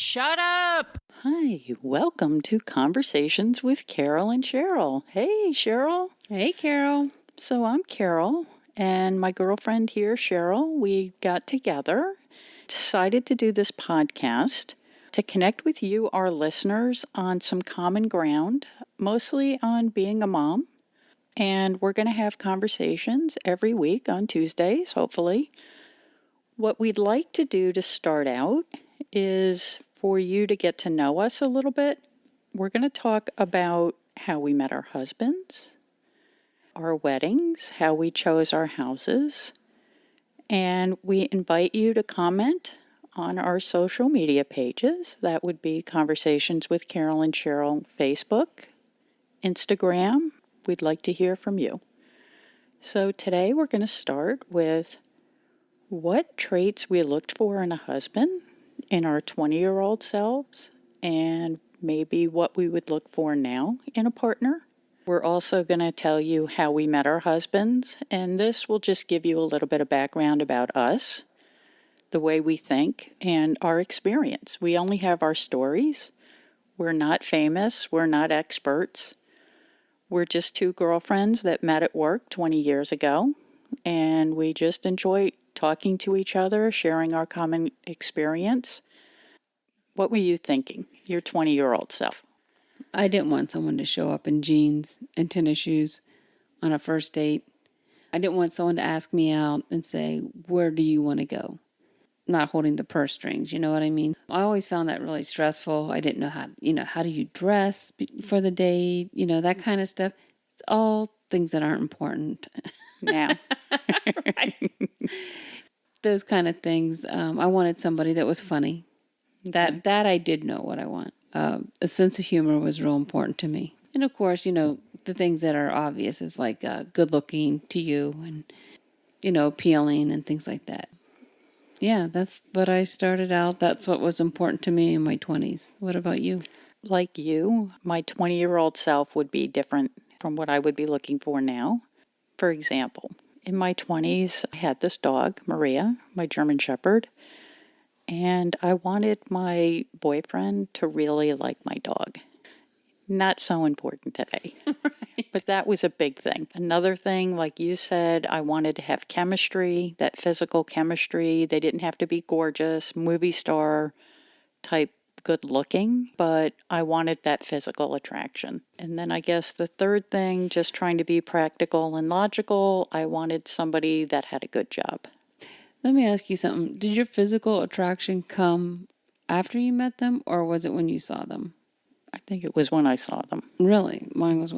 Shut up! Hi, welcome to Conversations with Carol and Cheryl. Hey, Cheryl. Hey, Carol. So I'm Carol, and my girlfriend here, Cheryl, we got together, decided to do this podcast to connect with you, our listeners, on some common ground, mostly on being a mom. And we're going to have conversations every week on Tuesdays, hopefully. What we'd like to do to start out is for you to get to know us a little bit. We're going to talk about how we met our husbands, our weddings, how we chose our houses, and we invite you to comment on our social media pages. That would be Conversations with Carol and Cheryl Facebook, Instagram. We'd like to hear from you. So today we're going to start with what traits we looked for in a husband in our 20-year-old selves, and maybe what we would look for now in a partner. We're also going to tell you how we met our husbands, and this will just give you a little bit of background about us, the way we think, and our experience. We only have our stories. We're not famous. We're not experts. We're just two girlfriends that met at work 20 years ago, and we just enjoy talking to each other, sharing our common experience. What were you thinking, your 20-year-old self? I didn't want someone to show up in jeans and tennis shoes on a first date. I didn't want someone to ask me out and say, "Where do you want to go?" Not holding the purse strings, you know what I mean? I always found that really stressful. I didn't know how do you dress for the date, that kind of stuff. It's all things that aren't important. Now. Right. Those kind of things. I wanted somebody that was funny. Okay. That I did know what I want. A sense of humor was real important to me. And of course, the things that are obvious is like good looking to you and, appealing and things like that. Yeah, that's what I started out. That's what was important to me in my 20s. What about you? Like you, my 20-year-old self would be different from what I would be looking for now. For example, in my 20s, I had this dog, Maria, my German Shepherd, and I wanted my boyfriend to really like my dog. Not so important today. Right. But that was a big thing. Another thing, like you said, I wanted to have chemistry, that physical chemistry. They didn't have to be gorgeous, movie star type good looking, but I wanted that physical attraction. And then I guess the third thing, just trying to be practical and logical, I wanted somebody that had a good job. Let me ask you something. Did your physical attraction come after you met them, or was it when you saw them? I think it was when I saw them. Really? Mine was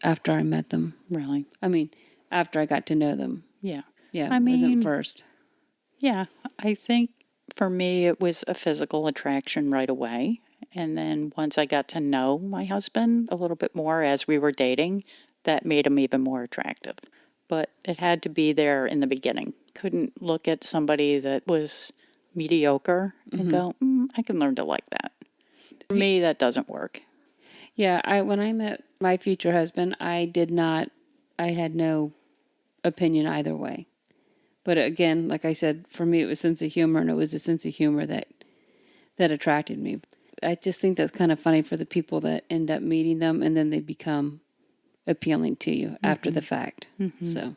after I met them. Really? I mean, after I got to know them. Yeah. Yeah, it wasn't first. Yeah, I think for me it was a physical attraction right away. And then once I got to know my husband a little bit more as we were dating, that made him even more attractive. But it had to be there in the beginning. Couldn't look at somebody that was mediocre and go, I can learn to like that. For me, that doesn't work. Yeah, when I met my future husband, I had no opinion either way. But again, like I said, for me, it was sense of humor, and it was a sense of humor that attracted me. I just think that's kind of funny for the people that end up meeting them, and then they become appealing to you after the fact. So,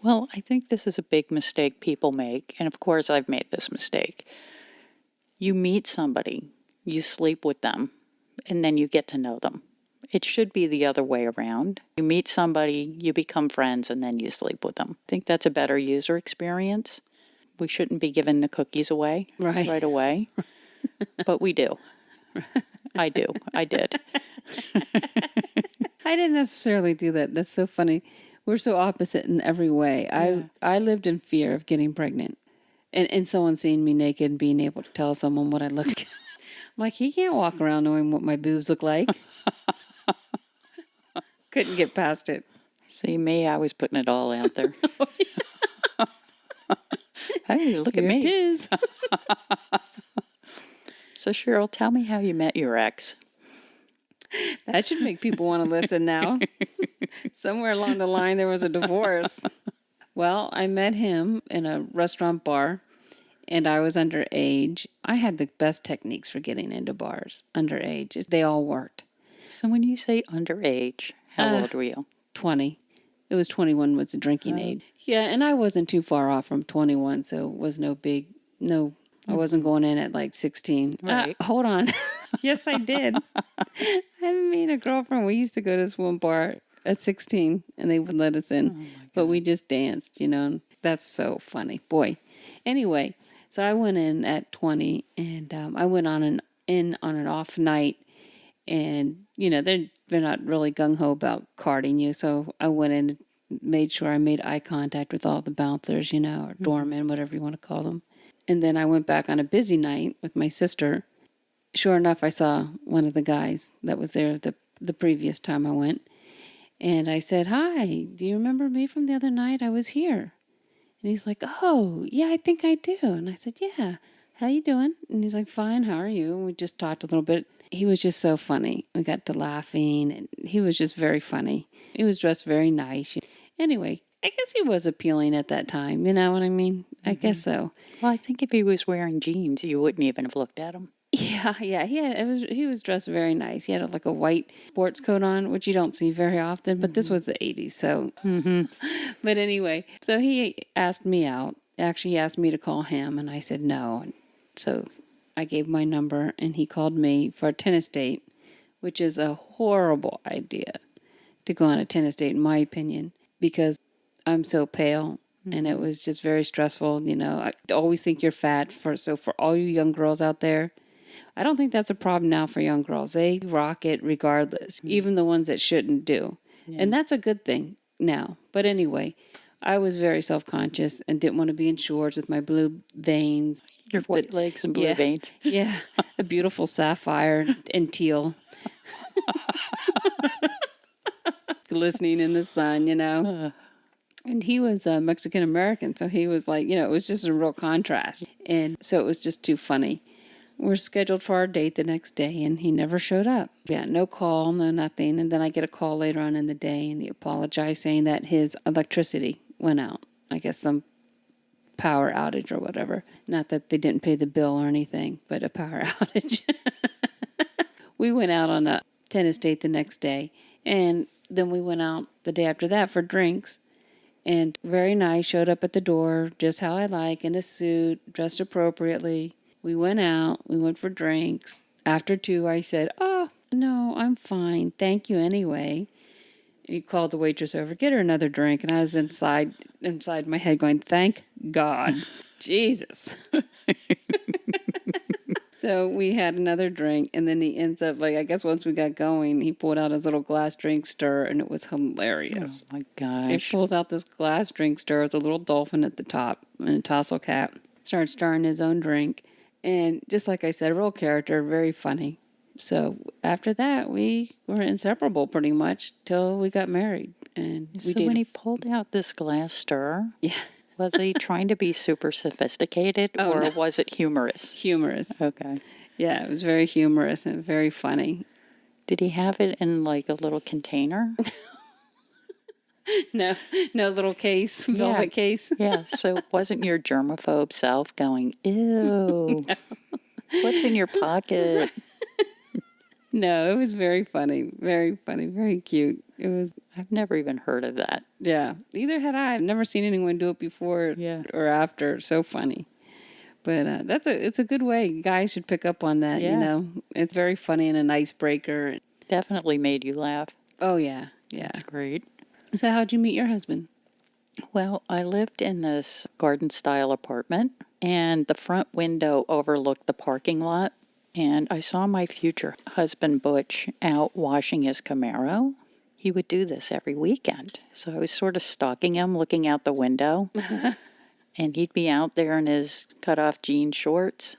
well, I think this is a big mistake people make. And of course, I've made this mistake. You meet somebody, you sleep with them, and then you get to know them. It should be the other way around. You meet somebody, you become friends, and then you sleep with them. I think that's a better user experience. We shouldn't be giving the cookies away right away, but we do. I do. I did. I didn't necessarily do that. That's so funny. We're so opposite in every way. Yeah. I lived in fear of getting pregnant and someone seeing me naked and being able to tell someone what I look like. I'm like, he can't walk around knowing what my boobs look like. Couldn't get past it. See, me, I was putting it all out there. Hey, look Here at me. It is. So, Cheryl, tell me how you met your ex. That should make people want to listen now. Somewhere along the line, there was a divorce. Well, I met him in a restaurant bar, and I was underage. I had the best techniques for getting into bars underage. They all worked. So when you say underage, how old were you? 20. It was 21 was the drinking age. Yeah, and I wasn't too far off from 21, so it was no, I wasn't going in at like 16. Right. Hold on. Yes, I did. I made a girlfriend. We used to go to this one bar at 16, and they would let us in. But we just danced, and that's so funny. Boy. Anyway, so I went in at 20, and I went on an off night. And, they're not really gung-ho about carding you. So I went in and made sure I made eye contact with all the bouncers, or doormen, whatever you want to call them. And then I went back on a busy night with my sister. Sure enough, I saw one of the guys that was there the previous time I went. And I said, "Hi, do you remember me from the other night? I was here." And he's like, "Oh, yeah, I think I do." And I said, "Yeah, how you doing?" And he's like, "Fine, how are you?" And we just talked a little bit. He was just so funny. We got to laughing, and he was just very funny. He was dressed very nice. Anyway, I guess he was appealing at that time. You know what I mean? I guess so. Well, I think if he was wearing jeans, you wouldn't even have looked at him. Yeah. He was dressed very nice. He had like a white sports coat on, which you don't see very often, but this was the 80s, so. But anyway, so he asked me out. Actually, he asked me to call him, and I said no. And so I gave my number, and he called me for a tennis date, which is a horrible idea to go on a tennis date, in my opinion, because I'm so pale. And it was just very stressful. I always think you're fat. So for all you young girls out there, I don't think that's a problem now for young girls. They rock it regardless, even the ones that shouldn't do. Yeah. And that's a good thing now. But anyway, I was very self-conscious and didn't want to be in shorts with my blue veins. Your white legs and blue veins. Yeah, a beautiful sapphire and teal. Glistening in the sun, And he was Mexican-American, so he was like, it was just a real contrast. And so it was just too funny. We're scheduled for our date the next day, and he never showed up. Yeah, no call, no nothing. And then I get a call later on in the day, and he apologized, saying that his electricity went out. I guess some power outage or whatever. Not that they didn't pay the bill or anything, but a power outage. We went out on a tennis date the next day, and then we went out the day after that for drinks. And very nice, showed up at the door, just how I like, in a suit, dressed appropriately. We went out, we went for drinks. After 2, I said, "Oh, no, I'm fine. Thank you anyway." He called the waitress over, "Get her another drink." And I was inside my head going, "Thank God." Jesus. So we had another drink, and then he ends up, I guess once we got going, he pulled out his little glass drink stir, and it was hilarious. Oh, my gosh. He pulls out this glass drink stir with a little dolphin at the top and a tassel cap. Starts stirring his own drink. And just like I said, real character, very funny. So after that, we were inseparable pretty much till we got married. And we So when he pulled out this glass stir, was he trying to be super sophisticated or was it humorous? Humorous. Okay. Yeah, it was very humorous and very funny. Did he have it in like a little container? No little case, velvet case. Yeah, so wasn't your germaphobe self going, "Ew, no. What's in your pocket?" No, it was very funny, very cute. It was. I've never even heard of that. Yeah, neither had I. I've never seen anyone do it before or after. So funny. But it's a good way. Guys should pick up on that, It's very funny and an icebreaker. Definitely made you laugh. Oh, yeah. Yeah. That's great. So how'd you meet your husband? Well, I lived in this garden-style apartment, and the front window overlooked the parking lot. And I saw my future husband, Butch, out washing his Camaro. He would do this every weekend. So I was sort of stalking him, looking out the window. And he'd be out there in his cut-off jean shorts.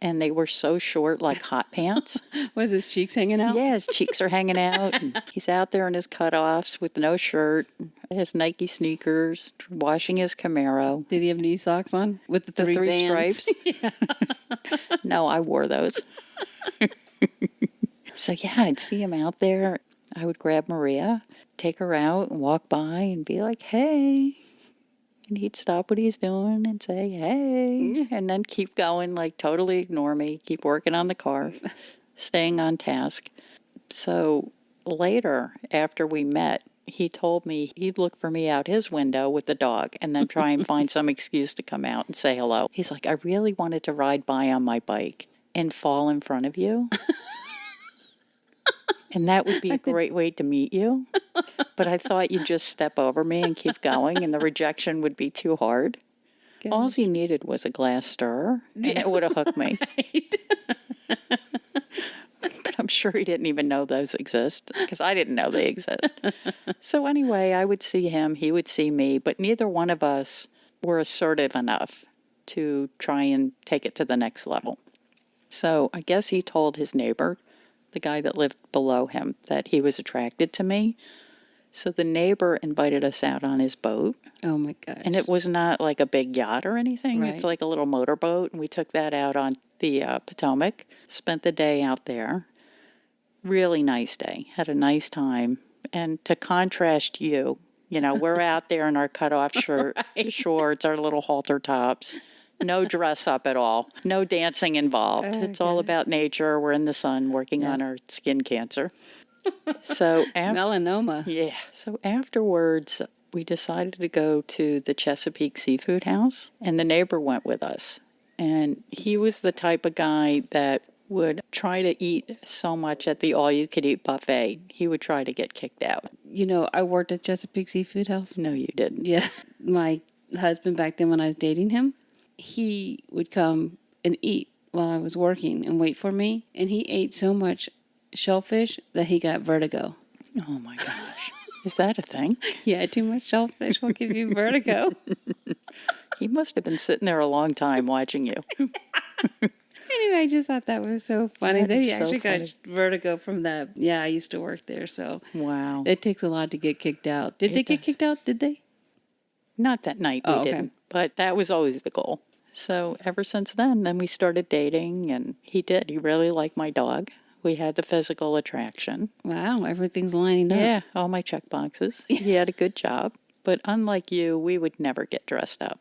And they were so short, like hot pants. Was his cheeks hanging out? Yeah, his cheeks are hanging out. And he's out there in his cutoffs with no shirt, his Nike sneakers, washing his Camaro. Did he have knee socks on with the three bands? Stripes? Yeah. No, I wore those. So, yeah, I'd see him out there. I would grab Maria, take her out and walk by and be like, "Hey, And he'd stop what he's doing and say, hey, and then keep going, like totally ignore me, keep working on the car, staying on task. So later, after we met, he told me he'd look for me out his window with the dog and then try and find some excuse to come out and say hello. He's like, I really wanted to ride by on my bike and fall in front of you. And that would be a great way to meet you. But I thought you'd just step over me and keep going, and the rejection would be too hard. All he needed was a glass stirrer, and it would have hooked me. Right. But I'm sure he didn't even know those exist, because I didn't know they exist. So anyway, I would see him, he would see me, but neither one of us were assertive enough to try and take it to the next level. So I guess he told his neighbor, the guy that lived below him, that he was attracted to me. So the neighbor invited us out on his boat. Oh my gosh. And it was not like a big yacht or anything. Right. It's like a little motorboat. And we took that out on the Potomac, spent the day out there. Really nice day. Had a nice time. And to contrast you, we're out there in our cutoff shorts, our little halter tops. No dress up at all. No dancing involved. It's all about nature. We're in the sun working on our skin cancer. So melanoma. Yeah. So afterwards, we decided to go to the Chesapeake Seafood House, and the neighbor went with us. And he was the type of guy that would try to eat so much at the all-you-could-eat buffet, he would try to get kicked out. I worked at Chesapeake Seafood House. No, you didn't. Yeah. My husband back then when I was dating him, he would come and eat while I was working and wait for me. And he ate so much shellfish that he got vertigo. Oh my gosh. Is that a thing? Yeah, too much shellfish will give you vertigo. He must have been sitting there a long time watching you. Anyway, I just thought that was so funny that he so actually funny. got vertigo from that. Yeah, I used to work there, so Wow. it takes a lot to get kicked out. Did they get kicked out? Did they? Not that night, we didn't. But that was always the goal. So ever since then we started dating, and he did. He really liked my dog. We had the physical attraction. Wow, everything's lining up. Yeah, all my check boxes. He had a good job. But unlike you, we would never get dressed up.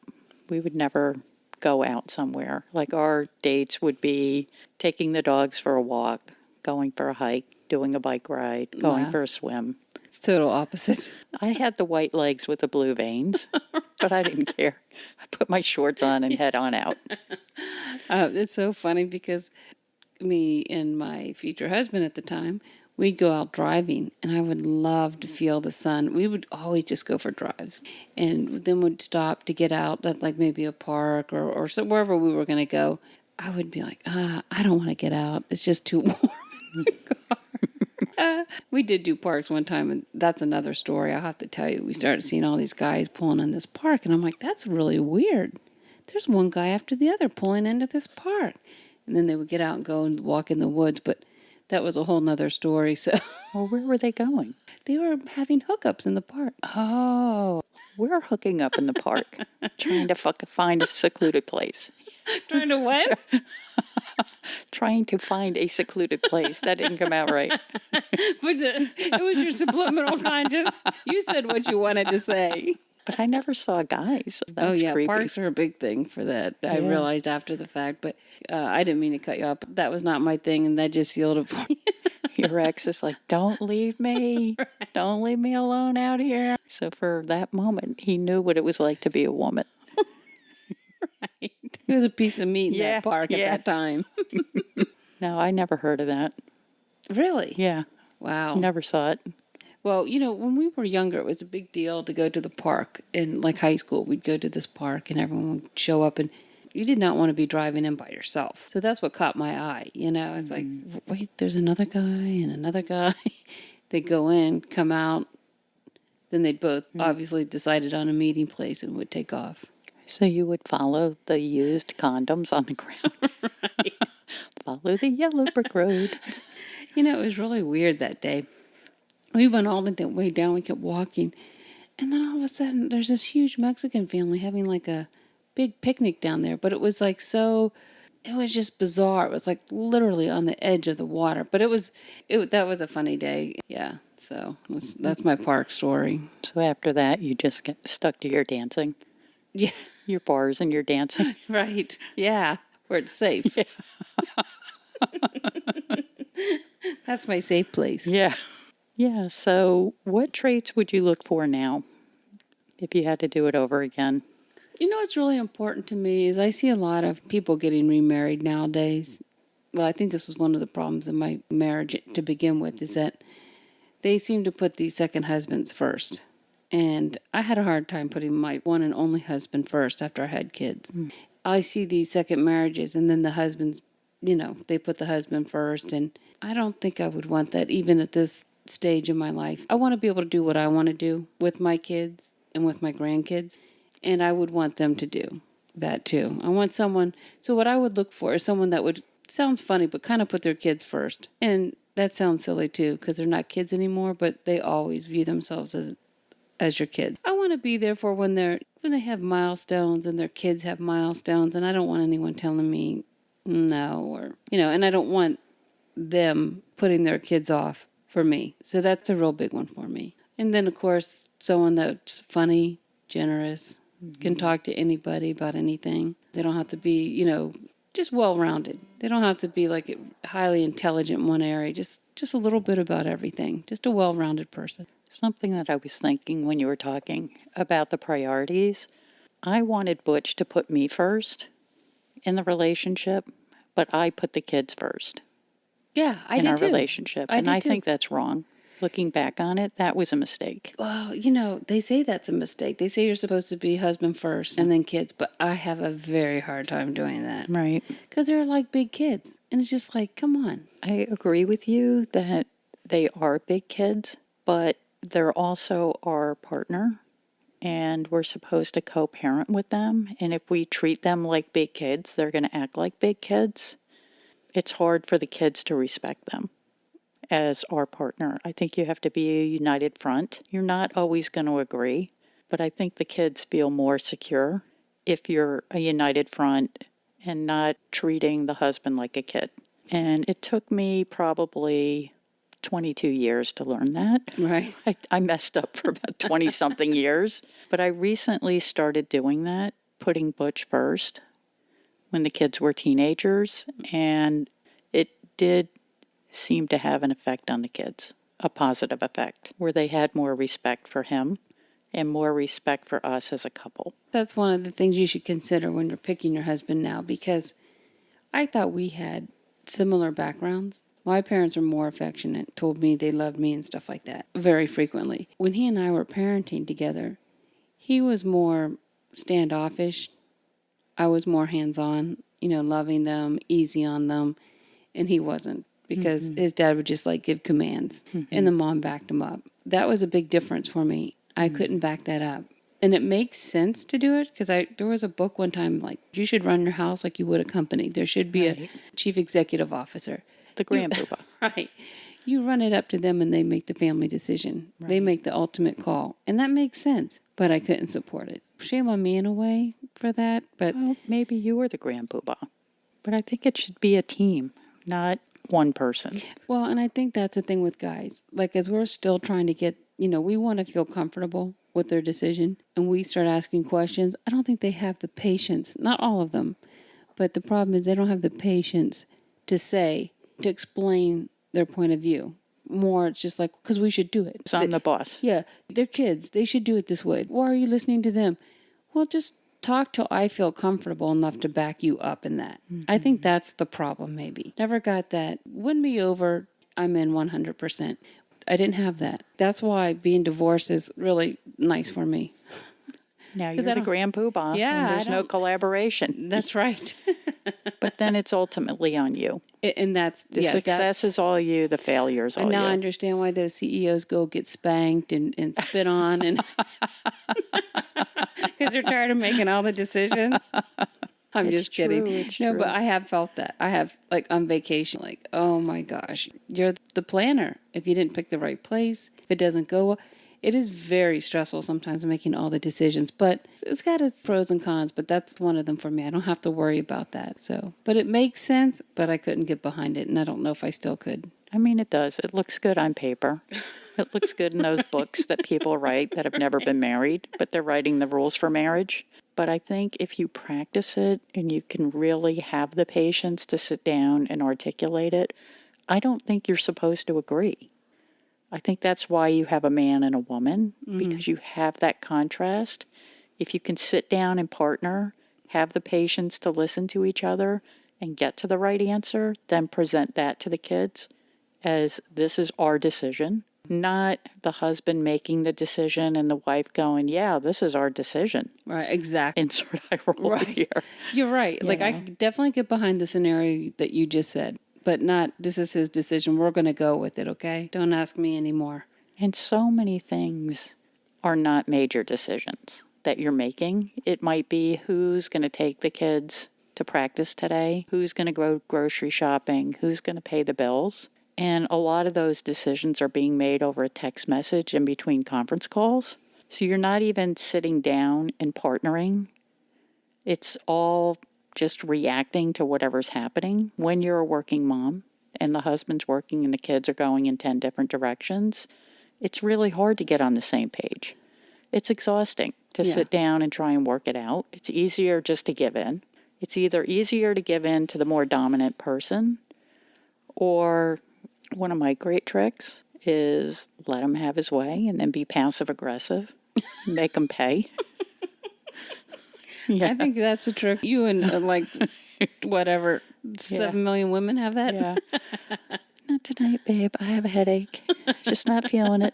We would never go out somewhere. Like our dates would be taking the dogs for a walk, going for a hike, doing a bike ride, going for a swim. It's total opposite. I had the white legs with the blue veins, but I didn't care. I put my shorts on and head on out. It's so funny because me and my future husband at the time, we'd go out driving, and I would love to feel the sun. We would always just go for drives, and then we'd stop to get out at like maybe a park or so, wherever we were going to go. I would be like, I don't want to get out. It's just too warm in the car. We did do parks one time, and that's another story I'll have to tell you. We started seeing all these guys pulling in this park, and I'm like, that's really weird. There's one guy after the other pulling into this park. And then they would get out and go and walk in the woods, but that was a whole nother story. So, Well, where were they going? they were having hookups in the park. Oh, we're hooking up in the park, trying to find a secluded place. Trying to what? Trying to find a secluded place. That didn't come out right. But it was your subliminal conscious. You said what you wanted to say. But I never saw guys. That's creepy. Parks are a big thing for that. I realized after the fact, but I didn't mean to cut you off. But that was not my thing, and that just sealed it for me. Your ex is like, don't leave me. Right. Don't leave me alone out here. So for that moment, he knew what it was like to be a woman. Right. It was a piece of meat in that park at that time. No, I never heard of that. Really? Yeah. Wow. Never saw it. Well, when we were younger, it was a big deal to go to the park. In like high school, we'd go to this park and everyone would show up, and you did not want to be driving in by yourself. So that's what caught my eye. It's like, wait, there's another guy and another guy. They'd go in, come out. Then they'd both obviously decided on a meeting place and would take off. So you would follow the used condoms on the ground. Right. Follow the yellow brick road. It was really weird that day. We went all the way down. We kept walking. And then all of a sudden, there's this huge Mexican family having like a big picnic down there. But it was like it was just bizarre. It was like literally on the edge of the water. But that was a funny day. Yeah. So that's my park story. So after that, you just get stuck to your dancing. Yeah, your bars and your dancing. right. Yeah, where it's safe. Yeah. That's my safe place. Yeah. Yeah. So, what traits would you look for now if you had to do it over again? You know what's really important to me is I see a lot of people getting remarried nowadays. Well, I think this was one of the problems in my marriage to begin with, is that they seem to put these second husbands first. And I had a hard time putting my one and only husband first after I had kids. I see these second marriages and then the husbands, they put the husband first. And I don't think I would want that even at this stage in my life. I want to be able to do what I want to do with my kids and with my grandkids. And I would want them to do that too. I want someone, so what I would look for is someone that would, sounds funny, but kind of put their kids first. And that sounds silly too, because they're not kids anymore, but they always view themselves as your kids. I want to be there for when they have milestones and their kids have milestones, and I don't want anyone telling me no, or and I don't want them putting their kids off for me. So that's a real big one for me. And then of course someone that's funny, generous, can talk to anybody about anything. They don't have to be, just well-rounded. They don't have to be like highly intelligent in one area, just a little bit about everything. Just a well-rounded person. Something that I was thinking when you were talking about the priorities. I wanted Butch to put me first in the relationship, but I put the kids first Yeah, I in did our too. relationship. I And did I too. think that's wrong. Looking back on it, that was a mistake. Well, they say that's a mistake. They say you're supposed to be husband first and then kids, but I have a very hard time doing that. Right. Because they're like big kids. And it's just like, come on. I agree with you that they are big kids, but they're also our partner, and we're supposed to co-parent with them. And if we treat them like big kids, they're going to act like big kids. It's hard for the kids to respect them as our partner. I think you have to be a united front. You're not always going to agree, but I think the kids feel more secure if you're a united front and not treating the husband like a kid. And it took me probably 22 years to learn that. Right. I messed up for about 20 something years, but I recently started doing that, putting Butch first when the kids were teenagers, and it did seem to have an effect on the kids, a positive effect, where they had more respect for him and more respect for us as a couple. That's one of the things you should consider when you're picking your husband now, because I thought we had similar backgrounds. My parents were more affectionate, told me they loved me and stuff like that very frequently. When he and I were parenting together, he was more standoffish. I was more hands-on, loving them, easy on them, and he wasn't, because his dad would just like give commands and the mom backed him up. That was a big difference for me. I couldn't back that up. And it makes sense to do it because there was a book one time like, you should run your house like you would a company. There should be a chief executive officer. The Grand Poo Ba. Right. You run it up to them and they make the family decision. Right. They make the ultimate call. And that makes sense. But I couldn't support it. Shame on me in a way for that. But Well, maybe you were the Grand Poo Ba. But I think it should be a team, not one person. Well, and I think that's the thing with guys. Like, as we're still trying to get, we want to feel comfortable with their decision and we start asking questions. I don't think they have the patience, not all of them, but the problem is they don't have the patience to explain their point of view. More, it's just like, because we should do it. So I'm the boss. Yeah, they're kids. They should do it this way. Why are you listening to them? Well, just talk till I feel comfortable enough to back you up in that. I think that's the problem, maybe. Never got that. Win me over, I'm in 100%. I didn't have that. That's why being divorced is really nice for me. Now you're the Grand Poo Ba, Yeah, and there's no collaboration. That's right. But then it's ultimately on you. And that's the success is all you, the failure is all you. And now I understand why those CEOs go get spanked and spit on, and because they're tired of making all the decisions. I'm just kidding. It's no, true. but I have felt that. I have, like, on vacation, like, oh my gosh, you're the planner. If you didn't pick the right place, if it doesn't go well, it is very stressful sometimes making all the decisions, but it's got its pros and cons, but that's one of them for me. I don't have to worry about that. So, but it makes sense, but I couldn't get behind it, and I don't know if I still could. I mean, it does. It looks good on paper. It looks good in those books that people write that have never been married, but they're writing the rules for marriage. But I think if you practice it and you can really have the patience to sit down and articulate it, I don't think you're supposed to agree. I think that's why you have a man and a woman, because you have that contrast. If you can sit down and partner, have the patience to listen to each other and get to the right answer, then present that to the kids as this is our decision, not the husband making the decision and the wife going, yeah, this is our decision. Right, exactly. Insert eye roll here. You're right. Like, I could definitely get behind the scenario that you just said, but not, this is his decision. We're going to go with it, okay? Don't ask me anymore. And so many things are not major decisions that you're making. It might be who's going to take the kids to practice today, who's going to go grocery shopping, who's going to pay the bills. And a lot of those decisions are being made over a text message in between conference calls. So you're not even sitting down and partnering. It's all just reacting to whatever's happening. When you're a working mom and the husband's working and the kids are going in 10 different directions, it's really hard to get on the same page. It's exhausting to sit down and try and work it out. It's easier just to give in. It's either easier to give in to the more dominant person, or one of my great tricks is let him have his way and then be passive aggressive, make him pay. I think that's a trick. You and whatever, 7 million women have that. Yeah. Not tonight, babe. I have a headache. Just not feeling it.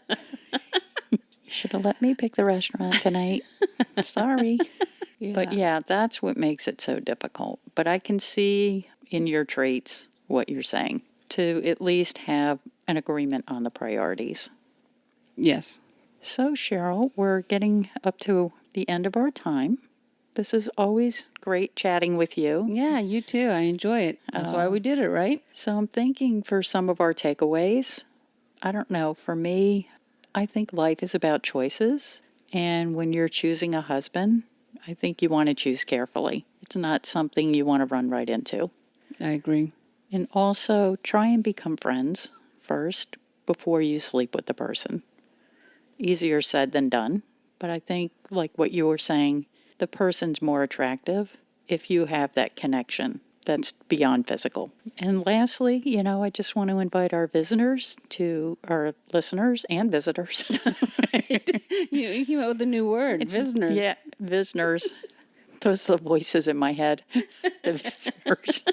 You should have let me pick the restaurant tonight. Sorry. But yeah, that's what makes it so difficult. But I can see in your traits what you're saying, to at least have an agreement on the priorities. Yes. So, Cheryl, we're getting up to the end of our time. This is always great chatting with you. Yeah, you too. I enjoy it. That's why we did it, right? So I'm thinking for some of our takeaways, I don't know, for me, I think life is about choices. And when you're choosing a husband, I think you want to choose carefully. It's not something you want to run right into. I agree. And also try and become friends first before you sleep with the person. Easier said than done. But I think, like what you were saying, the person's more attractive if you have that connection that's beyond physical. And lastly, I just want to invite our visitors to our listeners and visitors. Right. You came up with a new word, visitors. Yeah, visitors. Those are the voices in my head, the visitors.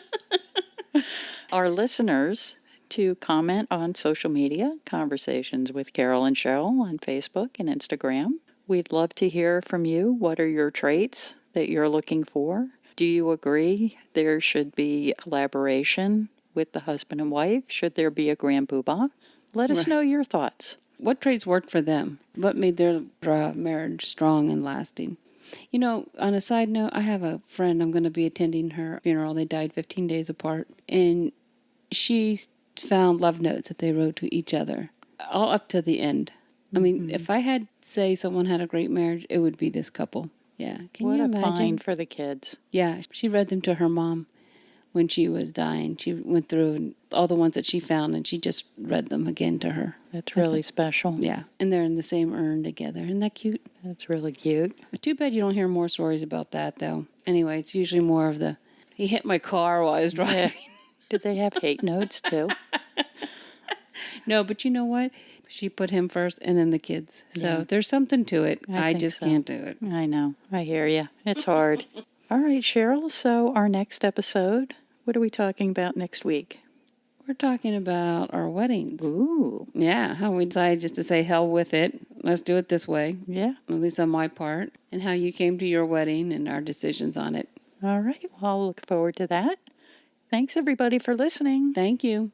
Our listeners to comment on social media, Conversations with Carol and Cheryl on Facebook and Instagram. We'd love to hear from you. What are your traits that you're looking for? Do you agree there should be collaboration with the husband and wife? Should there be a Grand Poo Ba? Let us know your thoughts. What traits worked for them? What made their marriage strong and lasting? On a side note, I have a friend. I'm going to be attending her funeral. They died 15 days apart. And she found love notes that they wrote to each other, all up to the end. I mean, if I had say someone had a great marriage, it would be this couple. Yeah. Can you imagine? What a find for the kids. Yeah. She read them to her mom when she was dying. She went through all the ones that she found, and she just read them again to her. That's really special. Yeah. And they're in the same urn together. Isn't that cute? That's really cute. Too bad you don't hear more stories about that, though. Anyway, it's usually more of the, he hit my car while I was driving. Yeah. Did they have hate notes, too? No, but you know what? She put him first and then the kids. So there's something to it. I just can't do it. I know. I hear you. It's hard. All right, Cheryl. So our next episode, what are we talking about next week? We're talking about our weddings. Ooh. Yeah, how we decided just to say hell with it. Let's do it this way. Yeah. At least on my part. And how you came to your wedding and our decisions on it. All right. Well, I'll look forward to that. Thanks, everybody, for listening. Thank you.